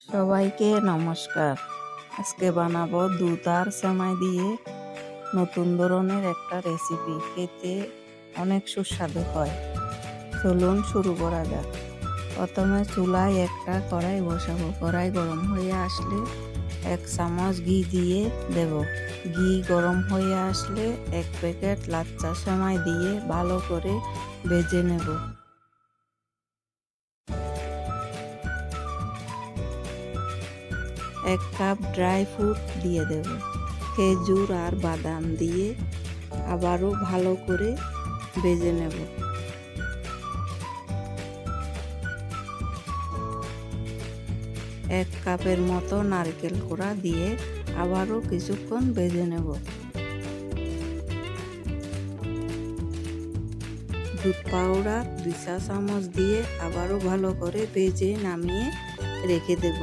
সবাইকে নমস্কার। আজকে বানাবো দুধ আর সেমাই দিয়ে নতুন ধরনের একটা রেসিপি। খেতে অনেক সুস্বাদু হয়। চলুন শুরু করা যাক। প্রথমে চুলায় একটা কড়াই বসাবো। কড়াই গরম হয়ে আসলে 1 চামচ ঘি দিয়ে দেব। ঘি গরম হয়ে আসলে 1 প্যাকেট লাচ্চা সেমাই দিয়ে ভালো করে ভেজে নেব। 1 কাপ ড্রাই ফ্রুট দিয়ে দেব। খেজুর আর বাদাম দিয়ে আবারও ভালো করে ভেজে নেব। 1 কাপের মতো নারকেল কোড়া দিয়ে আবারও কিছুক্ষণ ভেজে নেব। দুধ পাউডার 2 চা চামচ দিয়ে আবারও ভালো করে ভেজে নামিয়ে রেখে দেব।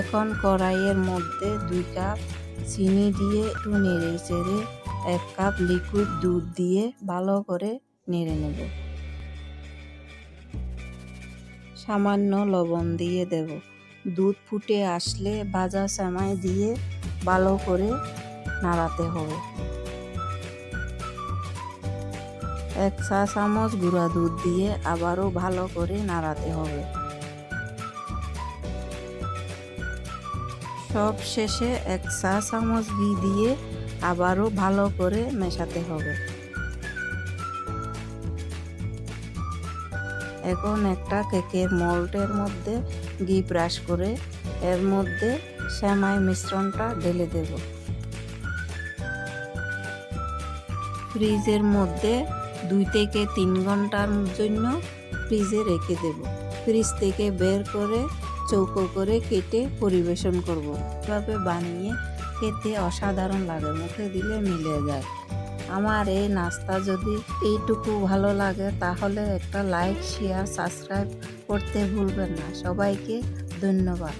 এখন কড়াইয়ের মধ্যে 2 কাপ চিনি দিয়ে একটু নেড়ে চেড়ে 1 কাপ লিকুইড দুধ দিয়ে ভালো করে নেড়ে নেব। সামান্য লবণ দিয়ে দেব। দুধ ফুটে আসলে ভাজা সেমাই দিয়ে ভালো করে নাড়াতে হবে। 1 চা চামচ গুঁড়া দুধ দিয়ে আবারও ভালো করে নাড়াতে হবে। সব শেষে 1 চা চামচ ঘি দিয়ে আবারও ভালো করে মেশাতে হবে। এখন একটা কেকের মোল্ডের মধ্যে ঘি ব্রাশ করে এর মধ্যে সেমাই মিশ্রণটা ঢেলে দেব। ফ্রিজের মধ্যে 2 থেকে 3 ঘন্টার জন্য ফ্রিজে রেখে দেব। ফ্রিজ থেকে বের করে চৌকো করে কেটে পরিবেশন করব। এভাবে বানিয়ে খেতে অসাধারণ লাগে, মুখে দিলে মিলে যায়। আমার এই নাস্তা যদি এইটুকু ভালো লাগে তাহলে একটা লাইক, শেয়ার, সাবস্ক্রাইব করতে ভুলবেন না। সবাইকে ধন্যবাদ।